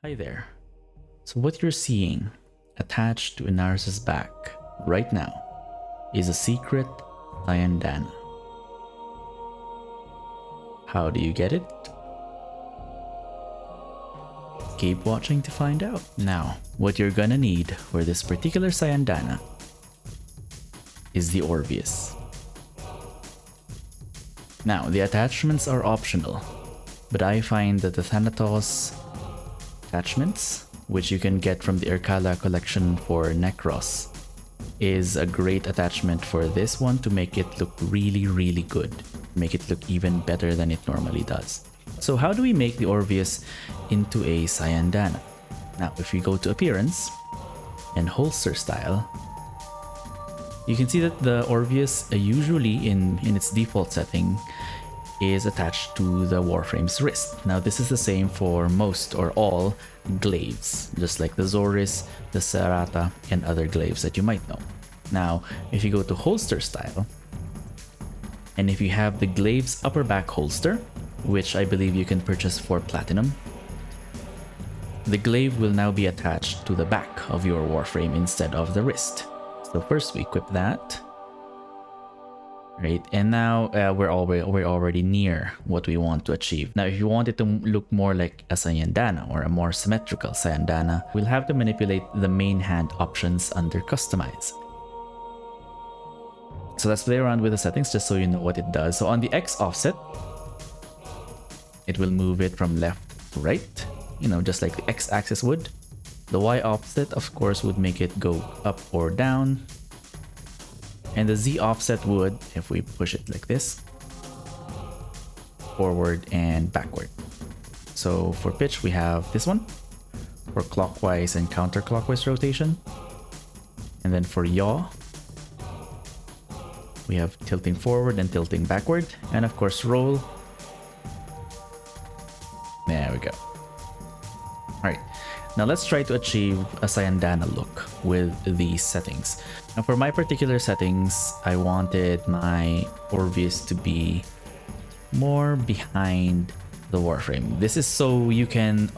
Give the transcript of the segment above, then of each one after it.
Hi there. So what you're seeing attached to Inaros' back right now is a secret Syandana. How do you get it? Keep watching to find out. Now, what you're gonna need for this particular Syandana is the Orvius. Now, the attachments are optional, but I find that the Thanatos attachments, which you can get from the Erkala collection for Necros, is a great attachment for this one to make it look really good. Make it look even better than it normally does. So how do we make the Orvius into a Syandana? Now, if you go to Appearance and Holster Style, you can see that the Orvius usually in its default setting is attached to the Warframe's wrist. Now this is the same for most or all glaives, just like the Zoris, the Serata, and other glaives that you might know. Now, if you go to Holster Style, and if you have the glaive's upper back holster, which I believe you can purchase for Platinum, the glaive will now be attached to the back of your Warframe instead of the wrist. So first we equip that. Right, and now we're already near what we want to achieve. Now, if you want it to look more like a Syandana or a more symmetrical Syandana, we'll have to manipulate the main hand options under Customize. So let's play around with the settings just so you know what it does. So on the X offset, it will move it from left to right, you know, just like the X axis would. The Y offset, of course, would make it go up or down. And the Z offset would, if we push it like this, forward and backward. So for pitch, we have this one for clockwise and counterclockwise rotation. And then for yaw, we have tilting forward and tilting backward. And of course, roll. There we go. All right. Now let's try to achieve a Syandana look with these settings. Now for my particular settings, I wanted my Orvius to be more behind the Warframe. This is so you can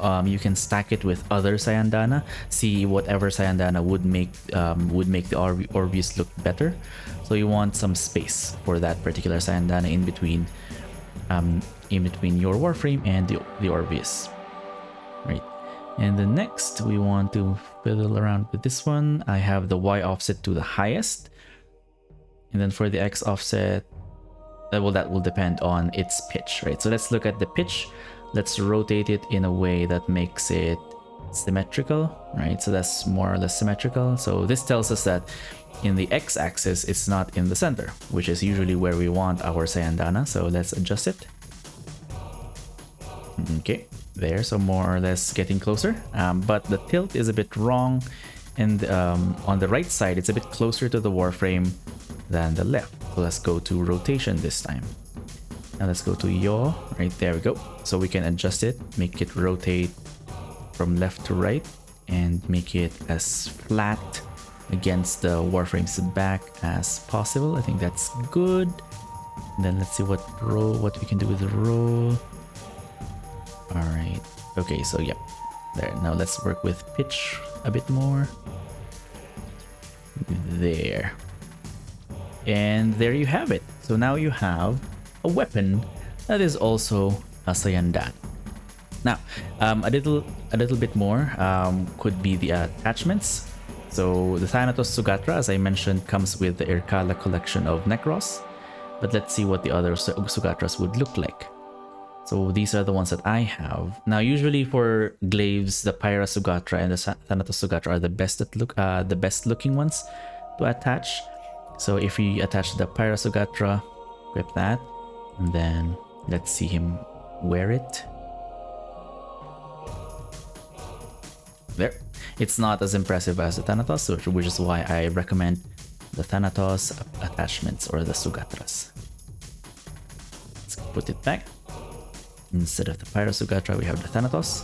stack it with other Syandana, see whatever Syandana would make the Orvius look better. So you want some space for that particular Syandana in between your Warframe and the Orvius, right? And the next, we want to fiddle around with this one. I have the Y offset to the highest. And then for the X offset, well, that will depend on its pitch, right? So let's look at the pitch. Let's rotate it in a way that makes it symmetrical, right? So that's more or less symmetrical. So this tells us that in the X axis, it's not in the center, which is usually where we want our Syandana. So let's adjust it. Okay. There, so more or less getting closer, but the tilt is a bit wrong, and on the right side it's a bit closer to the Warframe than the left. So let's go to rotation this time. Now let's go to yaw. Right, there we go. So we can adjust it, make it rotate from left to right, and make it as flat against the Warframe's back as possible. I think that's good. And then let's see what we can do with the roll. All right. Okay, so yep. There. Now let's work with pitch a bit more. There. And there you have it. So now you have a weapon that is also a Syandana. Now, a little bit more could be the attachments. So the Thanatos Sugatra, as I mentioned, comes with the Erkala collection of Necros. But let's see what the other Sugatras would look like. So these are the ones that I have. Now, usually for glaives, the Pyra Sugatra and the Thanatos Sugatra are the best looking ones to attach. So if we attach the Pyra Sugatra, equip that, and then let's see him wear it. There. It's not as impressive as the Thanatos, which is why I recommend the Thanatos attachments or the Sugatras. Let's put it back. Instead of the Pyra Sugatra, we have the Thanatos.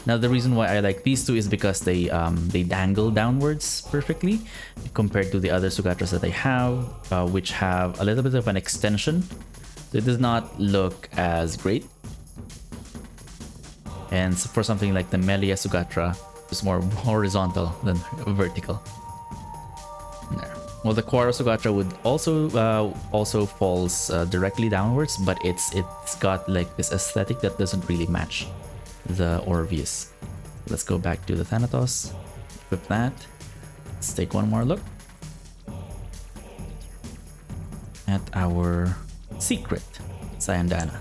Now, the reason why I like these two is because they dangle downwards perfectly compared to the other Sugatras that I have, which have a little bit of an extension. So it does not look as great. And for something like the Melia Sugatra, it's more horizontal than vertical. There. Well, the Quara Sugatra would also falls directly downwards, but it's got like this aesthetic that doesn't really match the Orpheus. Let's go back to the Thanatos, equip that. Let's take one more look at our secret Syandana.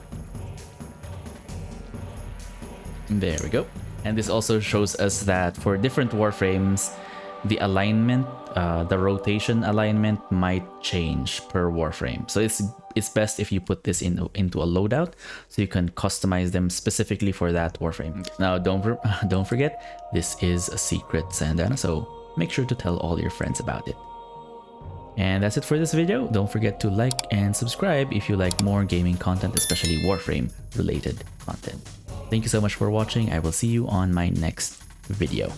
There we go. And this also shows us that for different warframes, the alignment, the rotation alignment might change per warframe. So it's best if you put this into a loadout so you can customize them specifically for that warframe. Now don't forget, this is a secret Syandana, so make sure to tell all your friends about it. And that's it for this video. Don't forget to like and subscribe if you like more gaming content, especially Warframe related content. Thank you so much for watching. I will see you on my next video.